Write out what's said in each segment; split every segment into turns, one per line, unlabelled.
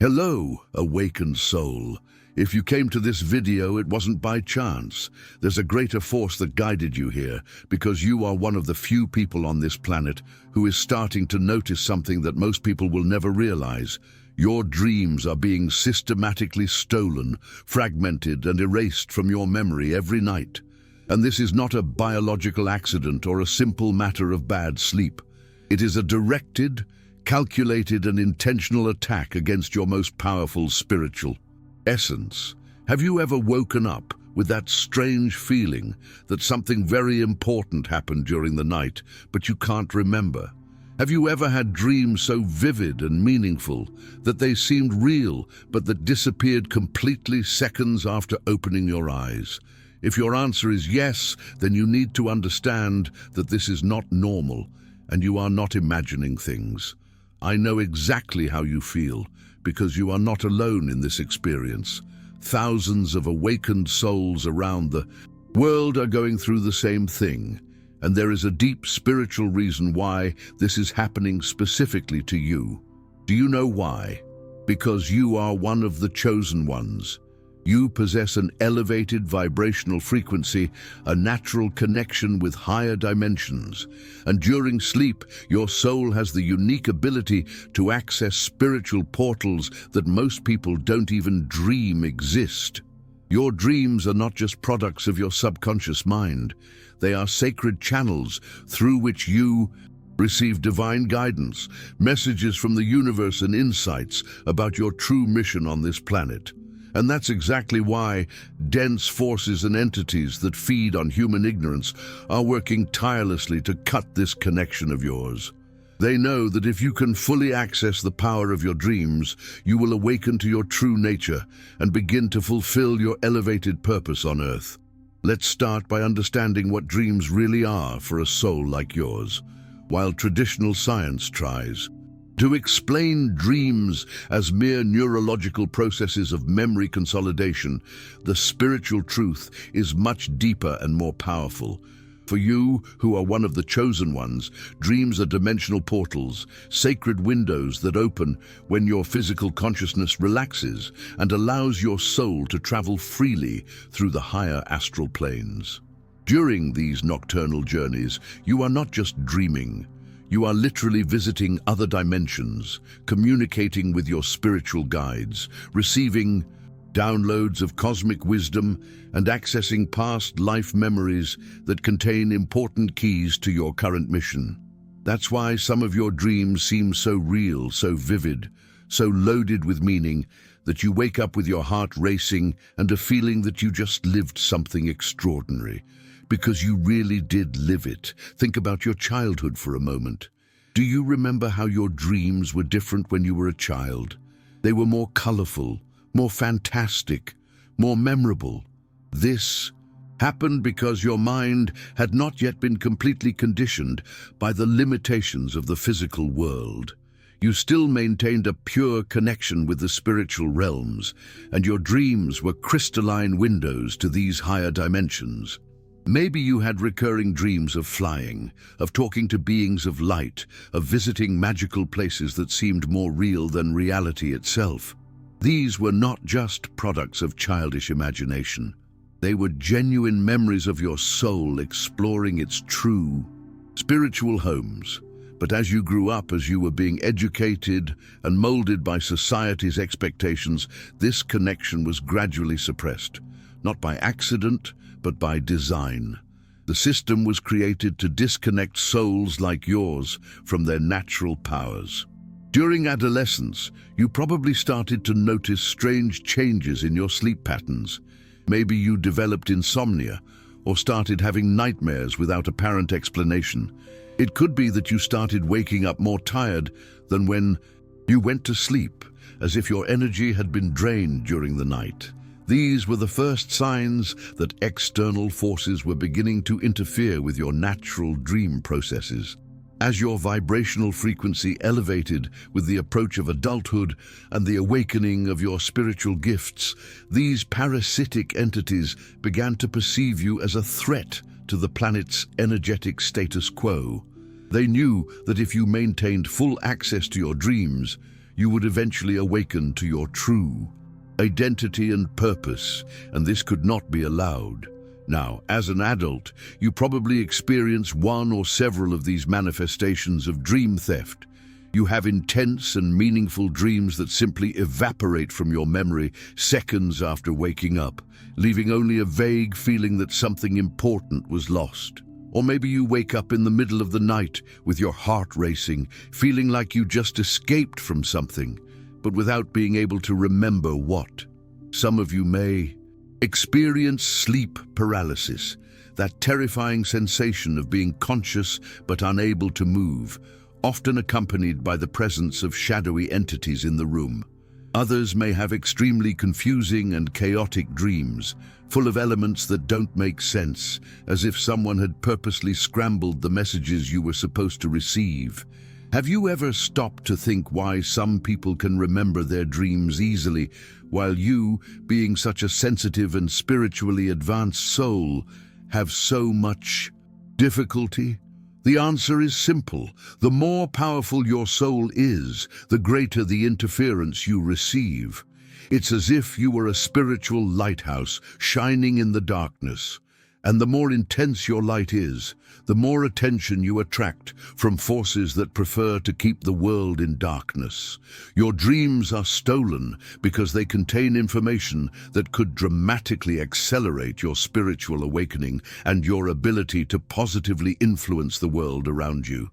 Hello, awakened soul. If you came to this video, it wasn't by chance. There's a greater force that guided you here, because you are one of the few people on this planet who is starting to notice something that most people will never realize. Your dreams are being systematically stolen, fragmented, and erased from your memory every night. And this is not a biological accident or a simple matter of bad sleep. It is a directed, calculated and intentional attack against your most powerful spiritual essence. Have you ever woken up with that strange feeling that something very important happened during the night, but you can't remember? Have you ever had dreams so vivid and meaningful that they seemed real, but that disappeared completely seconds after opening your eyes? If your answer is yes, then you need to understand that this is not normal, and you are not imagining things. I know exactly how you feel, because you are not alone in this experience. Thousands of awakened souls around the world are going through the same thing, and there is a deep spiritual reason why this is happening specifically to you. Do you know why? Because you are one of the chosen ones. You possess an elevated vibrational frequency, a natural connection with higher dimensions. And during sleep, your soul has the unique ability to access spiritual portals that most people don't even dream exist. Your dreams are not just products of your subconscious mind. They are sacred channels through which you receive divine guidance, messages from the universe and insights about your true mission on this planet. And that's exactly why dense forces and entities that feed on human ignorance are working tirelessly to cut this connection of yours. They know that if you can fully access the power of your dreams, you will awaken to your true nature and begin to fulfill your elevated purpose on Earth. Let's start by understanding what dreams really are for a soul like yours, while traditional science tries to explain dreams as mere neurological processes of memory consolidation. The spiritual truth is much deeper and more powerful. For you, who are one of the chosen ones, dreams are dimensional portals, sacred windows that open when your physical consciousness relaxes and allows your soul to travel freely through the higher astral planes. During these nocturnal journeys, you are not just dreaming. You are literally visiting other dimensions, communicating with your spiritual guides, receiving downloads of cosmic wisdom, and accessing past life memories that contain important keys to your current mission. That's why some of your dreams seem so real, so vivid, so loaded with meaning, that you wake up with your heart racing and a feeling that you just lived something extraordinary. Because you really did live it. Think about your childhood for a moment. Do you remember how your dreams were different when you were a child? They were more colorful, more fantastic, more memorable. This happened because your mind had not yet been completely conditioned by the limitations of the physical world. You still maintained a pure connection with the spiritual realms, and your dreams were crystalline windows to these higher dimensions. Maybe you had recurring dreams of flying, of talking to beings of light, of visiting magical places that seemed more real than reality itself. These were not just products of childish imagination. They were genuine memories of your soul exploring its true spiritual homes. But as you grew up, as you were being educated and molded by society's expectations, this connection was gradually suppressed, not by accident, but by design. The system was created to disconnect souls like yours from their natural powers. During adolescence, you probably started to notice strange changes in your sleep patterns. Maybe you developed insomnia or started having nightmares without apparent explanation. It could be that you started waking up more tired than when you went to sleep, as if your energy had been drained during the night. These were the first signs that external forces were beginning to interfere with your natural dream processes. As your vibrational frequency elevated with the approach of adulthood and the awakening of your spiritual gifts, these parasitic entities began to perceive you as a threat to the planet's energetic status quo. They knew that if you maintained full access to your dreams, you would eventually awaken to your true identity and purpose, and this could not be allowed. Now, as an adult, you probably experience one or several of these manifestations of dream theft. You have intense and meaningful dreams that simply evaporate from your memory seconds after waking up, leaving only a vague feeling that something important was lost. Or maybe you wake up in the middle of the night with your heart racing, feeling like you just escaped from something, but without being able to remember what. Some of you may experience sleep paralysis, that terrifying sensation of being conscious but unable to move, often accompanied by the presence of shadowy entities in the room. Others may have extremely confusing and chaotic dreams, full of elements that don't make sense, as if someone had purposely scrambled the messages you were supposed to receive. Have you ever stopped to think why some people can remember their dreams easily, while you, being such a sensitive and spiritually advanced soul, have so much difficulty? The answer is simple. The more powerful your soul is, the greater the interference you receive. It's as if you were a spiritual lighthouse shining in the darkness. And the more intense your light is, the more attention you attract from forces that prefer to keep the world in darkness. Your dreams are stolen because they contain information that could dramatically accelerate your spiritual awakening and your ability to positively influence the world around you.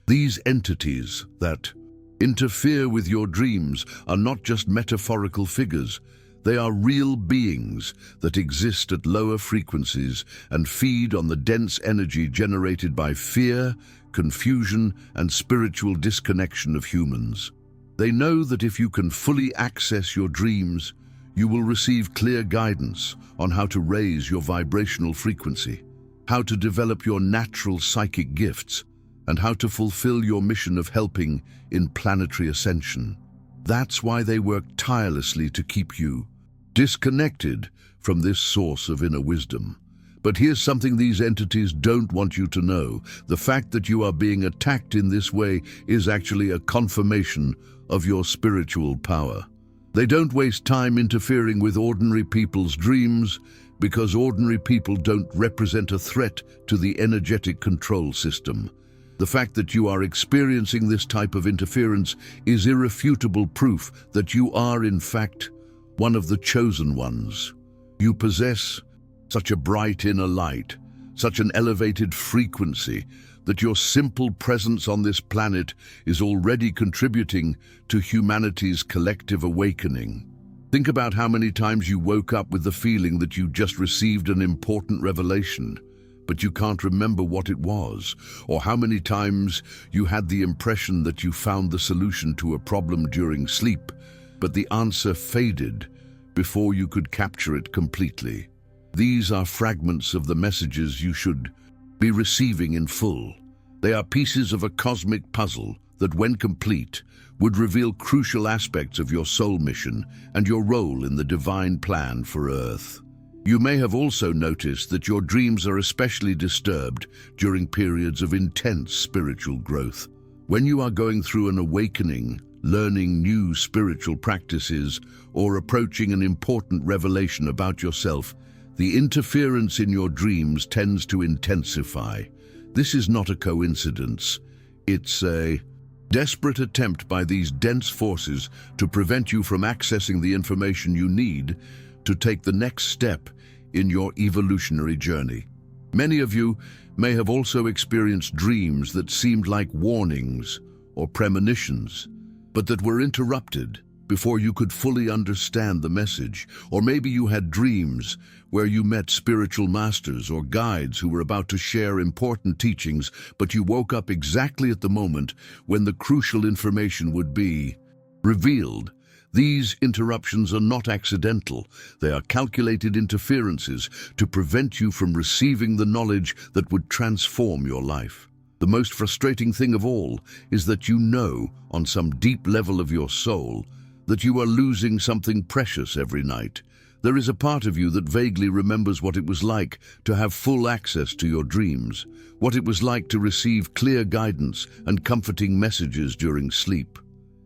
These entities that interfere with your dreams are not just metaphorical figures. They are real beings that exist at lower frequencies and feed on the dense energy generated by fear, confusion, and spiritual disconnection of humans. They know that if you can fully access your dreams, you will receive clear guidance on how to raise your vibrational frequency, how to develop your natural psychic gifts, and how to fulfill your mission of helping in planetary ascension. That's why they work tirelessly to keep you disconnected from this source of inner wisdom. But here's something these entities don't want you to know. The fact that you are being attacked in this way is actually a confirmation of your spiritual power. They don't waste time interfering with ordinary people's dreams because ordinary people don't represent a threat to the energetic control system. The fact that you are experiencing this type of interference is irrefutable proof that you are, in fact, one of the chosen ones. You possess such a bright inner light, such an elevated frequency, that your simple presence on this planet is already contributing to humanity's collective awakening. Think about how many times you woke up with the feeling that you just received an important revelation, but you can't remember what it was, or how many times you had the impression that you found the solution to a problem during sleep, but the answer faded before you could capture it completely. These are fragments of the messages you should be receiving in full. They are pieces of a cosmic puzzle that, when complete, would reveal crucial aspects of your soul mission and your role in the divine plan for Earth. You may have also noticed that your dreams are especially disturbed during periods of intense spiritual growth. When you are going through an awakening, learning new spiritual practices, or approaching an important revelation about yourself, the interference in your dreams tends to intensify. This is not a coincidence. It's a desperate attempt by these dense forces to prevent you from accessing the information you need to take the next step in your evolutionary journey. Many of you may have also experienced dreams that seemed like warnings or premonitions, but that were interrupted before you could fully understand the message. Or maybe you had dreams where you met spiritual masters or guides who were about to share important teachings, but you woke up exactly at the moment when the crucial information would be revealed. These interruptions are not accidental. They are calculated interferences to prevent you from receiving the knowledge that would transform your life. The most frustrating thing of all is that you know, on some deep level of your soul, that you are losing something precious every night. There is a part of you that vaguely remembers what it was like to have full access to your dreams, what it was like to receive clear guidance and comforting messages during sleep.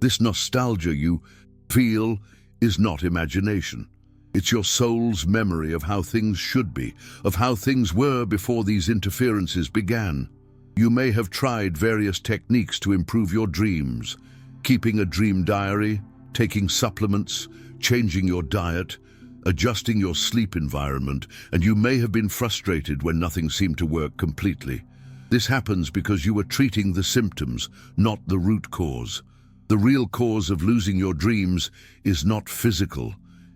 This nostalgia you feel is not imagination. It's your soul's memory of how things should be, of how things were before these interferences began. You may have tried various techniques to improve your dreams, keeping a dream diary, taking supplements, changing your diet, adjusting your sleep environment, and you may have been frustrated when nothing seemed to work completely. This happens because you were treating the symptoms, not the root cause. The real cause of losing your dreams is not physical,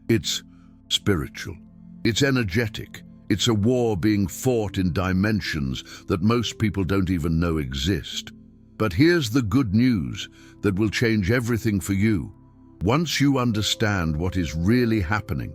it's spiritual. It's energetic. It's a war being fought in dimensions that most people don't even know exist. But here's the good news that will change everything for you. Once you understand what is really happening,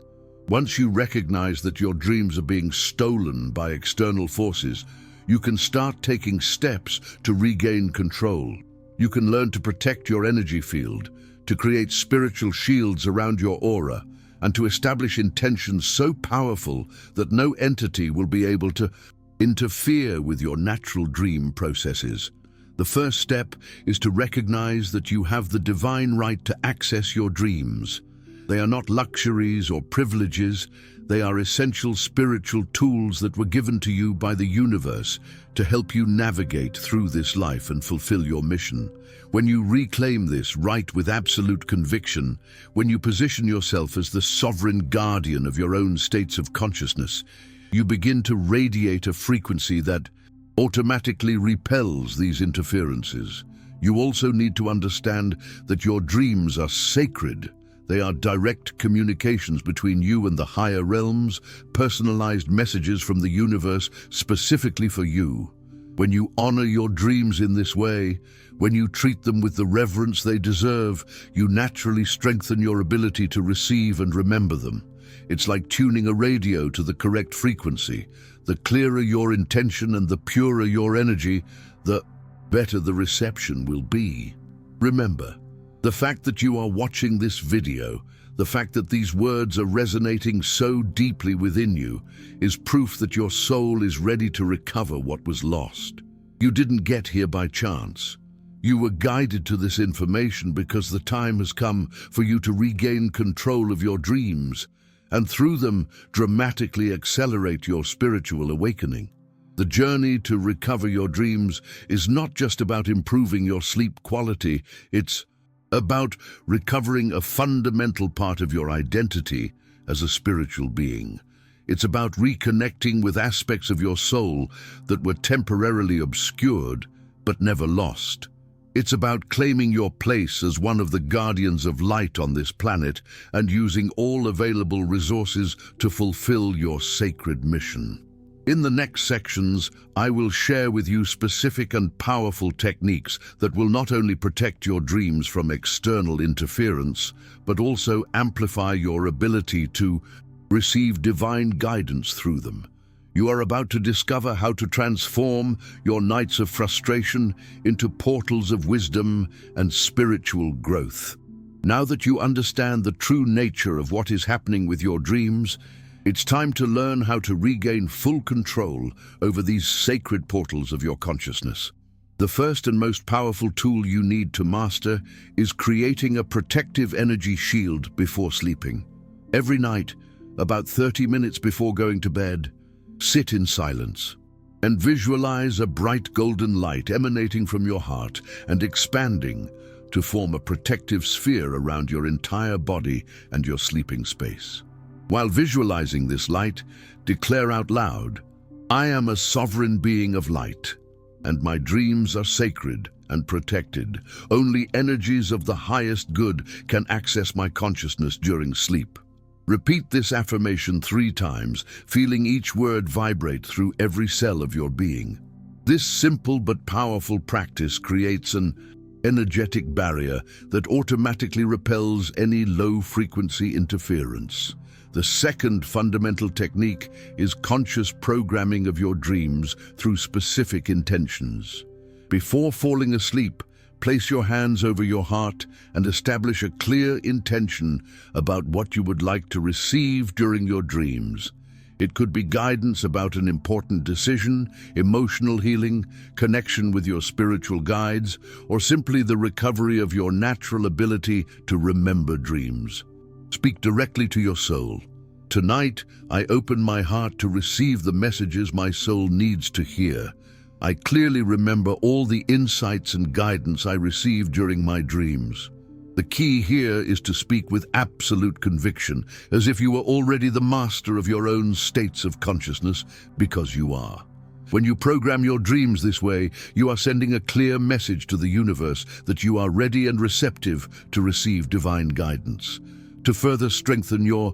once you recognize that your dreams are being stolen by external forces, you can start taking steps to regain control. You can learn to protect your energy field, to create spiritual shields around your aura, and to establish intentions so powerful that no entity will be able to interfere with your natural dream processes. The first step is to recognize that you have the divine right to access your dreams. They are not luxuries or privileges, they are essential spiritual tools that were given to you by the universe to help you navigate through this life and fulfill your mission. When you reclaim this right with absolute conviction, when you position yourself as the sovereign guardian of your own states of consciousness, you begin to radiate a frequency that automatically repels these interferences. You also need to understand that your dreams are sacred. They are direct communications between you and the higher realms, personalized messages from the universe specifically for you. When you honor your dreams in this way, when you treat them with the reverence they deserve, you naturally strengthen your ability to receive and remember them. It's like tuning a radio to the correct frequency. The clearer your intention and the purer your energy, the better the reception will be. Remember, the fact that you are watching this video, the fact that these words are resonating so deeply within you, is proof that your soul is ready to recover what was lost. You didn't get here by chance. You were guided to this information because the time has come for you to regain control of your dreams, and through them dramatically accelerate your spiritual awakening. The journey to recover your dreams is not just about improving your sleep quality, it's about recovering a fundamental part of your identity as a spiritual being. It's about reconnecting with aspects of your soul that were temporarily obscured but never lost. It's about claiming your place as one of the guardians of light on this planet and using all available resources to fulfill your sacred mission. In the next sections, I will share with you specific and powerful techniques that will not only protect your dreams from external interference, but also amplify your ability to receive divine guidance through them. You are about to discover how to transform your nights of frustration into portals of wisdom and spiritual growth. Now that you understand the true nature of what is happening with your dreams, it's time to learn how to regain full control over these sacred portals of your consciousness. The first and most powerful tool you need to master is creating a protective energy shield before sleeping. Every night, about 30 minutes before going to bed, sit in silence and visualize a bright golden light emanating from your heart and expanding to form a protective sphere around your entire body and your sleeping space. While visualizing this light, declare out loud, "I am a sovereign being of light, and my dreams are sacred and protected. Only energies of the highest good can access my consciousness during sleep." Repeat this affirmation 3 times, feeling each word vibrate through every cell of your being. This simple but powerful practice creates an energetic barrier that automatically repels any low-frequency interference. The second fundamental technique is conscious programming of your dreams through specific intentions. Before falling asleep, place your hands over your heart and establish a clear intention about what you would like to receive during your dreams. It could be guidance about an important decision, emotional healing, connection with your spiritual guides, or simply the recovery of your natural ability to remember dreams. Speak directly to your soul. Tonight, I open my heart to receive the messages my soul needs to hear. I clearly remember all the insights and guidance I received during my dreams. The key here is to speak with absolute conviction, as if you were already the master of your own states of consciousness, because you are. When you program your dreams this way, you are sending a clear message to the universe that you are ready and receptive to receive divine guidance. To further strengthen your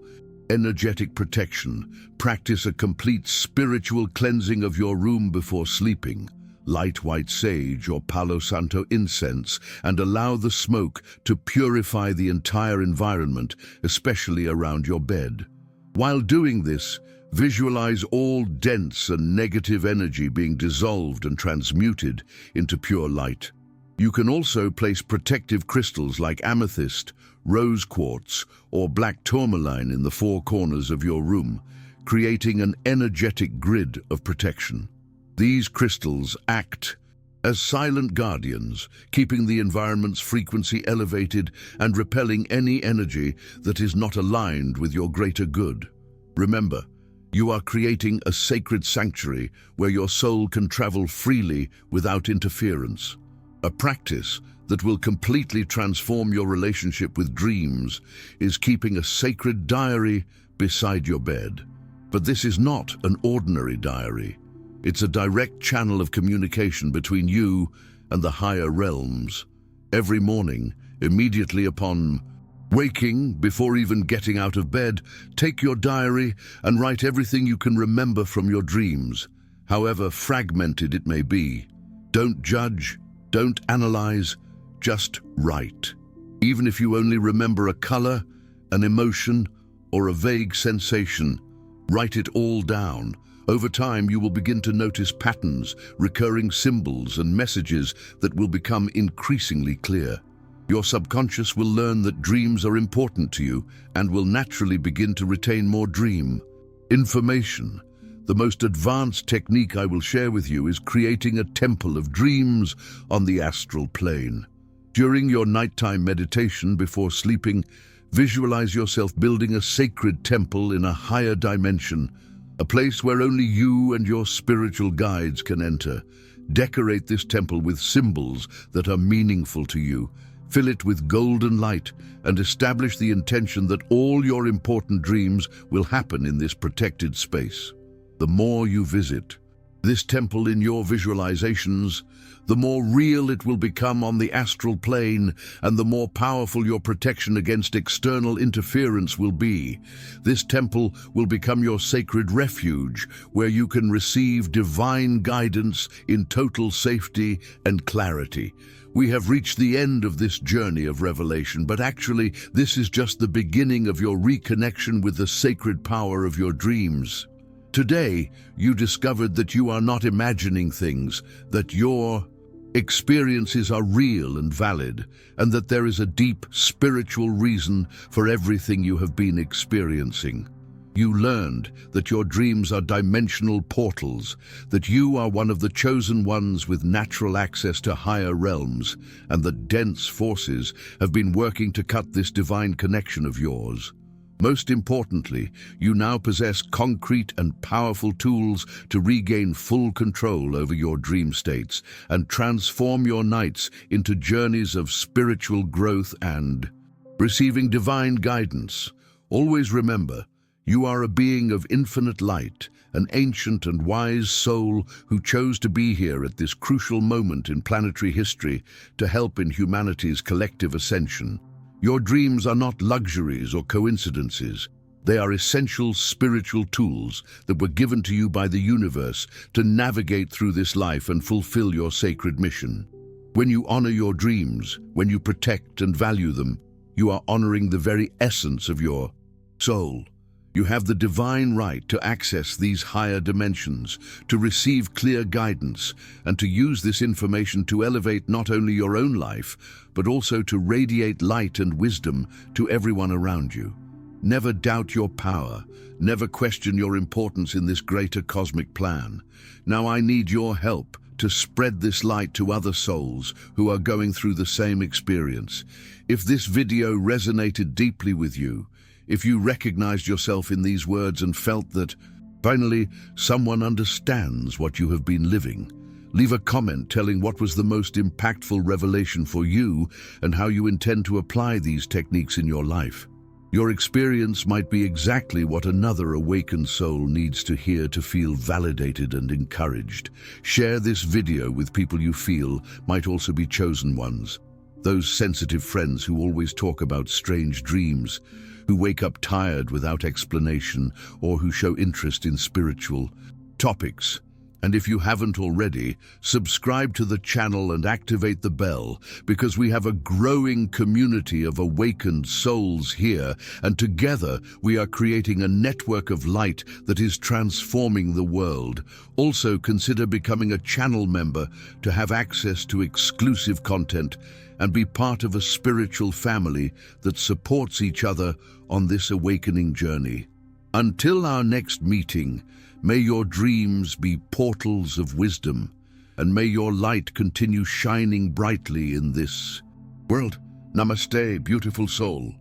energetic protection, practice a complete spiritual cleansing of your room before sleeping. Light white sage or Palo Santo incense and allow the smoke to purify the entire environment, especially around your bed. While doing this, visualize all dense and negative energy being dissolved and transmuted into pure light. You can also place protective crystals like amethyst, rose quartz, or black tourmaline in the four corners of your room, creating an energetic grid of protection. These crystals act as silent guardians, keeping the environment's frequency elevated and repelling any energy that is not aligned with your greater good. Remember, you are creating a sacred sanctuary where your soul can travel freely without interference. A practice that will completely transform your relationship with dreams is keeping a sacred diary beside your bed. But this is not an ordinary diary. It's a direct channel of communication between you and the higher realms. Every morning, immediately upon waking, before even getting out of bed, take your diary and write everything you can remember from your dreams, however fragmented it may be. Don't judge, don't analyze, just write. Even if you only remember a color, an emotion, or a vague sensation, write it all down. Over time, you will begin to notice patterns, recurring symbols, and messages that will become increasingly clear. Your subconscious will learn that dreams are important to you and will naturally begin to retain more dream information. The most advanced technique I will share with you is creating a temple of dreams on the astral plane. During your nighttime meditation before sleeping, visualize yourself building a sacred temple in a higher dimension, a place where only you and your spiritual guides can enter. Decorate this temple with symbols that are meaningful to you. Fill it with golden light and establish the intention that all your important dreams will happen in this protected space. The more you visit this temple in your visualizations, the more real it will become on the astral plane and the more powerful your protection against external interference will be. This temple will become your sacred refuge where you can receive divine guidance in total safety and clarity. We have reached the end of this journey of revelation, but actually this is just the beginning of your reconnection with the sacred power of your dreams. Today, you discovered that you are not imagining things, that your experiences are real and valid, and that there is a deep spiritual reason for everything you have been experiencing. You learned that your dreams are dimensional portals, that you are one of the chosen ones with natural access to higher realms, and that dense forces have been working to cut this divine connection of yours. Most importantly, you now possess concrete and powerful tools to regain full control over your dream states and transform your nights into journeys of spiritual growth and receiving divine guidance. Always remember, you are a being of infinite light, an ancient and wise soul who chose to be here at this crucial moment in planetary history to help in humanity's collective ascension. Your dreams are not luxuries or coincidences. They are essential spiritual tools that were given to you by the universe to navigate through this life and fulfill your sacred mission. When you honor your dreams, when you protect and value them, you are honoring the very essence of your soul. You have the divine right to access these higher dimensions, to receive clear guidance, and to use this information to elevate not only your own life, but also to radiate light and wisdom to everyone around you. Never doubt your power. Never question your importance in this greater cosmic plan. Now I need your help to spread this light to other souls who are going through the same experience. If this video resonated deeply with you, if you recognized yourself in these words and felt that, finally, someone understands what you have been living, leave a comment telling what was the most impactful revelation for you and how you intend to apply these techniques in your life. Your experience might be exactly what another awakened soul needs to hear to feel validated and encouraged. Share this video with people you feel might also be chosen ones. Those sensitive friends who always talk about strange dreams, who wake up tired without explanation, or who show interest in spiritual topics. And if you haven't already, subscribe to the channel and activate the bell, because we have a growing community of awakened souls here, and together we are creating a network of light that is transforming the world. Also, consider becoming a channel member to have access to exclusive content and be part of a spiritual family that supports each other on this awakening journey. Until our next meeting, may your dreams be portals of wisdom, and may your light continue shining brightly in this world. Namaste, beautiful soul.